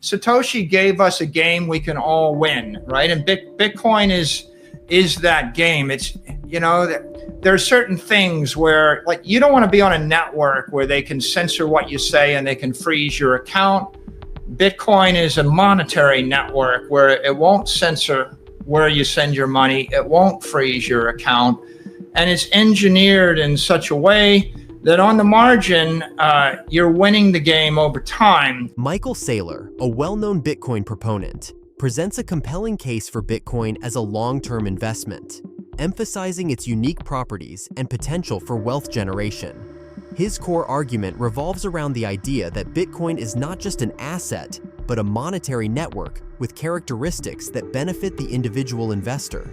Satoshi gave us a game we can all win, right? And Bitcoin is that game. It's, there are certain things where, like, you don't want to be on a network where they can censor what you say and they can freeze your account. Bitcoin is a monetary network where it won't censor where you send your money. It won't freeze your account. And it's engineered in such a way that on the margin, you're winning the game over time. Michael Saylor, a well-known Bitcoin proponent, presents a compelling case for Bitcoin as a long-term investment, emphasizing its unique properties and potential for wealth generation. His core argument revolves around the idea that Bitcoin is not just an asset, but a monetary network with characteristics that benefit the individual investor.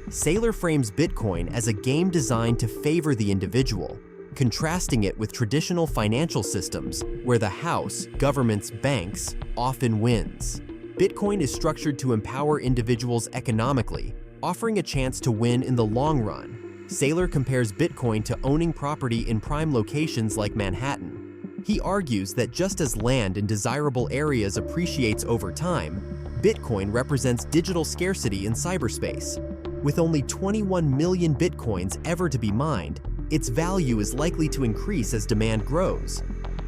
Saylor frames Bitcoin as a game designed to favor the individual, contrasting it with traditional financial systems where the house, governments, banks often wins. Bitcoin is structured to empower individuals economically, offering a chance to win in the long run. Saylor compares Bitcoin to owning property in prime locations like Manhattan. He argues that just as land in desirable areas appreciates over time, Bitcoin represents digital scarcity in cyberspace. With only 21 million Bitcoins ever to be mined, its value is likely to increase as demand grows.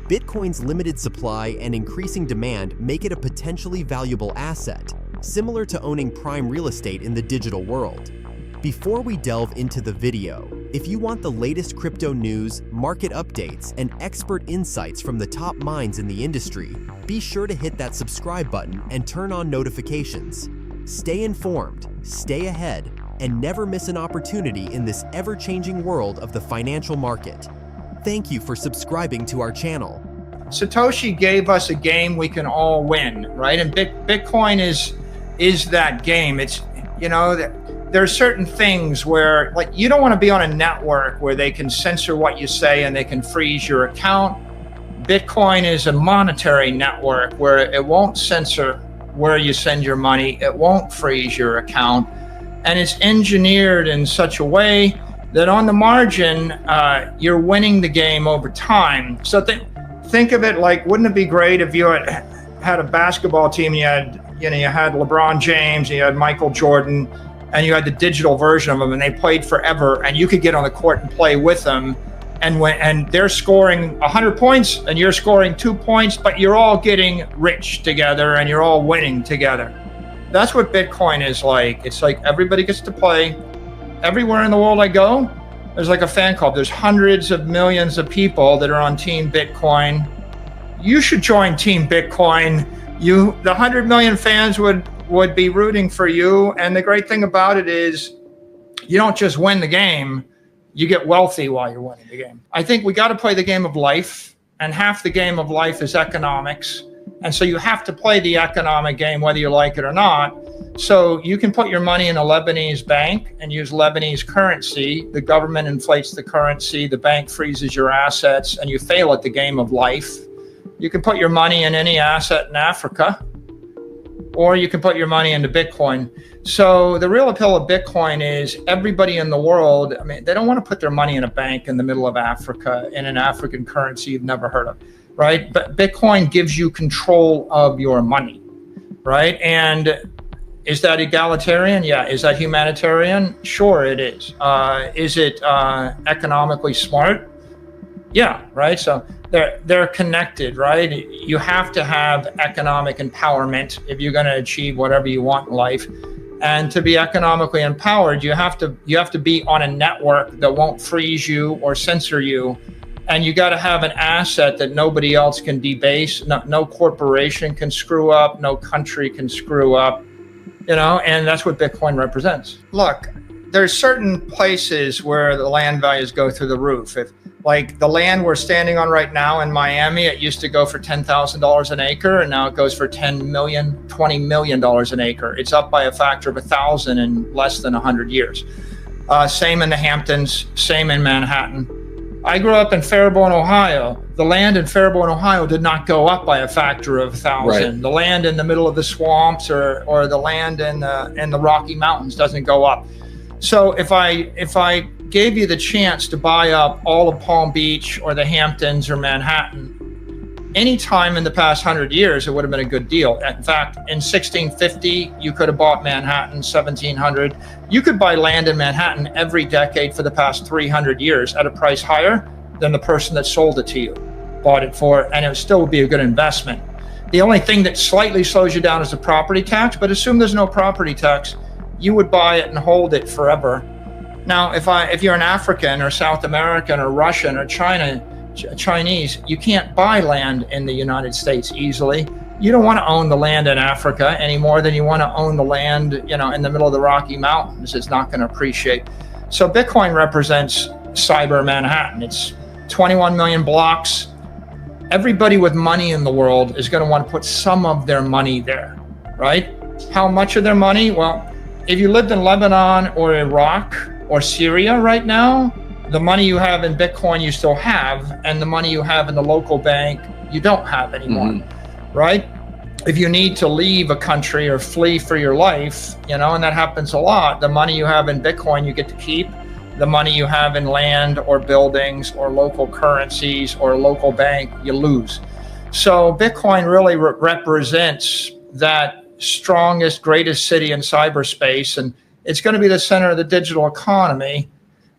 Bitcoin's limited supply and increasing demand make it a potentially valuable asset, similar to owning prime real estate in the digital world. Before we delve into the video, if you want the latest crypto news, market updates, and expert insights from the top minds in the industry, be sure to hit that subscribe button and turn on notifications. Stay informed, stay ahead, and never miss an opportunity in this ever-changing world of the financial market. Thank you for subscribing to our channel. Satoshi gave us a game we can all win, right? And Bitcoin is that game. It's, there are certain things where, like, you don't want to be on a network where they can censor what you say and they can freeze your account. Bitcoin is a monetary network where it won't censor where you send your money. It won't freeze your account. And it's engineered in such a way that on the margin, you're winning the game over time. So think of it like, wouldn't it be great if you had a basketball team and you had LeBron James, and you had Michael Jordan, and you had the digital version of them, and they played forever, and you could get on the court and play with them, and they're scoring 100 points and you're scoring 2 points, but you're all getting rich together and you're all winning together. That's what Bitcoin is like. It's like everybody gets to play. Everywhere in the world I go, there's like a fan club. There's hundreds of millions of people that are on Team Bitcoin. You should join Team Bitcoin. The 100 million fans would be rooting for you. And the great thing about it is you don't just win the game, you get wealthy while you're winning the game. I think we got to play the game of life, and half the game of life is economics. And so you have to play the economic game whether you like it or not. So you can put your money in a Lebanese bank and use Lebanese currency. The government inflates the currency, the bank freezes your assets, and you fail at the game of life. You can put your money in any asset in Africa, or you can put your money into Bitcoin. So the real appeal of Bitcoin is everybody in the world, they don't want to put their money in a bank in the middle of Africa in an African currency you've never heard of, right? But Bitcoin gives you control of your money, right? And is that egalitarian? Yeah. Is that humanitarian? Sure it is. Is it economically smart? Yeah, right? So they're connected, right? You have to have economic empowerment if you're going to achieve whatever you want in life. And to be economically empowered, you have to be on a network that won't freeze you or censor you. And you got to have an asset that nobody else can debase. No corporation can screw up. No country can screw up, and that's what Bitcoin represents. Look, there's certain places where the land values go through the roof. Like the land we're standing on right now in Miami, it used to go for $10,000 an acre, and now it goes for $10 million, $20 million an acre. It's up by a factor of 1,000 in less than 100 years. Same in the Hamptons, same in Manhattan. I grew up in Fairborn, Ohio. The land in Fairborn, Ohio did not go up by a factor of 1,000. Right. The land in the middle of the swamps or the land in the Rocky Mountains doesn't go up. So if I gave you the chance to buy up all of Palm Beach or the Hamptons or Manhattan, any time in the past 100 years, it would have been a good deal. In fact, in 1650, you could have bought Manhattan. 1700, you could buy land in Manhattan every decade for the past 300 years at a price higher than the person that sold it to you bought it for, and it still would be a good investment. The only thing that slightly slows you down is the property tax, but assume there's no property tax, you would buy it and hold it forever. Now, if you're an African or South American or Russian or Chinese, you can't buy land in the United States easily. You don't want to own the land in Africa any more than you want to own the land, in the middle of the Rocky Mountains. It's not going to appreciate. So Bitcoin represents cyber Manhattan. It's 21 million blocks. Everybody with money in the world is going to want to put some of their money there, right? How much of their money? Well, if you lived in Lebanon or Iraq or Syria right now, the money you have in Bitcoin you still have, and the money you have in the local bank you don't have anymore, right? If you need to leave a country or flee for your life, and that happens a lot, the money you have in Bitcoin you get to keep. The money you have in land or buildings or local currencies or a local bank, you lose. So Bitcoin really represents that strongest, greatest city in cyberspace, and it's going to be the center of the digital economy.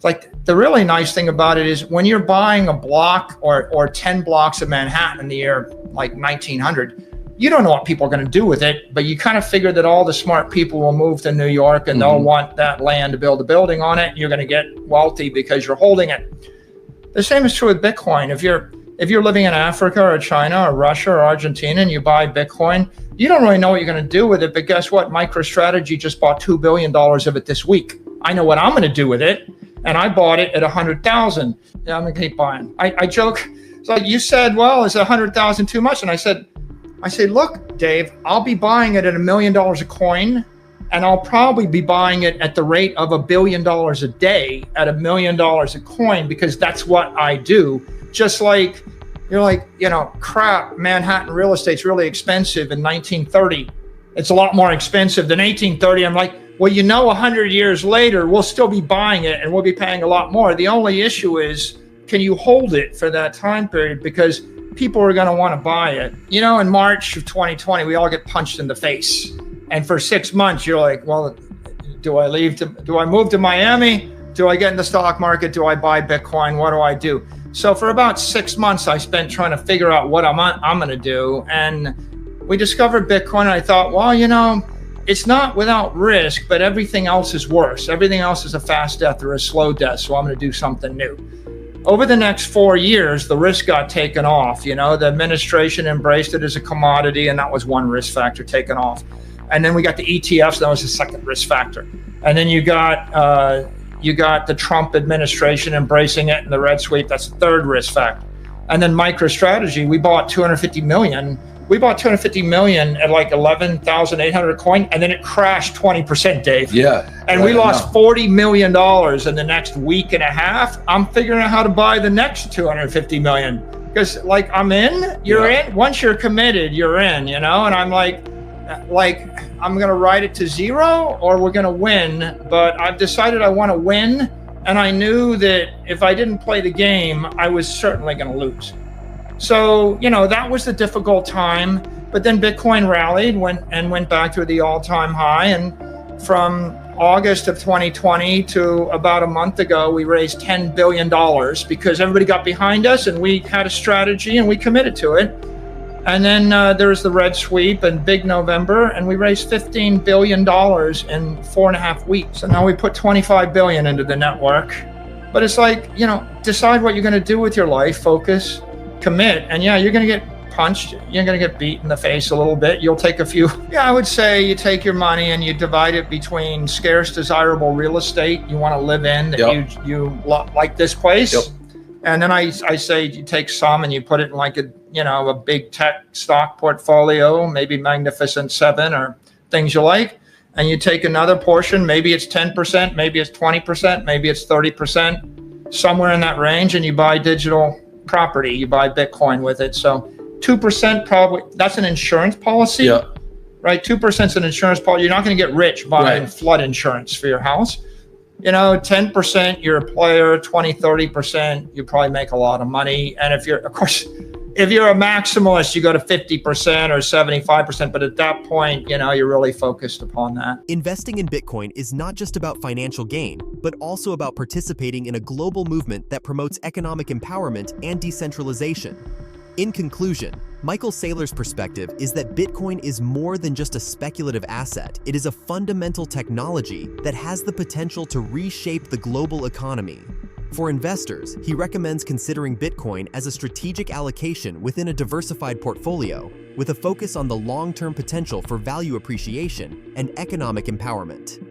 Like, the really nice thing about it is when you're buying a block or 10 blocks of Manhattan in the year like 1900, you don't know what people are going to do with it, but you kind of figure that all the smart people will move to New York and they'll want that land to build a building on it. You're going to get wealthy because you're holding it. The same is true with Bitcoin. If you're living in Africa or China or Russia or Argentina and you buy Bitcoin, you don't really know what you're going to do with it. But guess what? MicroStrategy just bought $2 billion of it this week. I know what I'm going to do with it. And I bought it at 100,000. Yeah, I'm going to keep buying. I joke. So you said, well, is 100,000 too much? And I said, look, Dave, I'll be buying it at $1 million a coin, and I'll probably be buying it at the rate of $1 billion a day at $1 million a coin, because that's what I do. Just like you're like, crap, Manhattan real estate's really expensive in 1930. It's a lot more expensive than 1830. I'm like, well, 100 years later, we'll still be buying it and we'll be paying a lot more. The only issue is, can you hold it for that time period? Because people are going to want to buy it. In March of 2020, we all get punched in the face. And for 6 months, you're like, well, do I move to Miami? Do I get in the stock market? Do I buy Bitcoin? What do I do? So for about 6 months, I spent trying to figure out what I'm going to do. And we discovered Bitcoin. And I thought, well, it's not without risk, but everything else is worse. Everything else is a fast death or a slow death. So I'm going to do something new. Over the next 4 years, the risk got taken off. The administration embraced it as a commodity, and that was one risk factor taken off. And then we got the ETFs, that was the second risk factor. And then you got the Trump administration embracing it and the red sweep, that's the third risk factor. And then MicroStrategy, we bought 250 million. We bought 250 million at like 11,800 a coin, and then it crashed 20%, Dave. Yeah. And we lost $40 million in the next week and a half. I'm figuring out how to buy the next 250 million. Because I'm in, you're in. Once you're committed, you're in, and I'm like, I'm going to ride it to zero or we're going to win. But I've decided I want to win. And I knew that if I didn't play the game, I was certainly going to lose. So, that was the difficult time, but then Bitcoin rallied went back to the all-time high. And from August of 2020 to about a month ago, we raised $10 billion because everybody got behind us and we had a strategy and we committed to it. And then there's the red sweep and big November, and we raised $15 billion in 4.5 weeks. And now we put $25 billion into the network. But it's like, decide what you're going to do with your life, focus, commit, and you're going to get punched, you're going to get beat in the face a little bit. You'll take a few. I would say you take your money and you divide it between scarce, desirable real estate you want to live in, that you like this place. And then I say you take some and you put it in like a big tech stock portfolio, maybe Magnificent 7 or things you like. And you take another portion, maybe it's 10%, maybe it's 20%, maybe it's 30%, somewhere in that range, and you buy digital property, you buy Bitcoin with it. So 2% probably, that's an insurance policy, right? 2% is an insurance policy. You're not going to get rich buying flood insurance for your house. 10%, you're a player, 20, 30%, you probably make a lot of money. And if you're, of course, If you're a maximalist, you go to 50% or 75%, but at that point, you're really focused upon that. Investing in Bitcoin is not just about financial gain, but also about participating in a global movement that promotes economic empowerment and decentralization. In conclusion, Michael Saylor's perspective is that Bitcoin is more than just a speculative asset. It is a fundamental technology that has the potential to reshape the global economy. For investors, he recommends considering Bitcoin as a strategic allocation within a diversified portfolio, with a focus on the long-term potential for value appreciation and economic empowerment.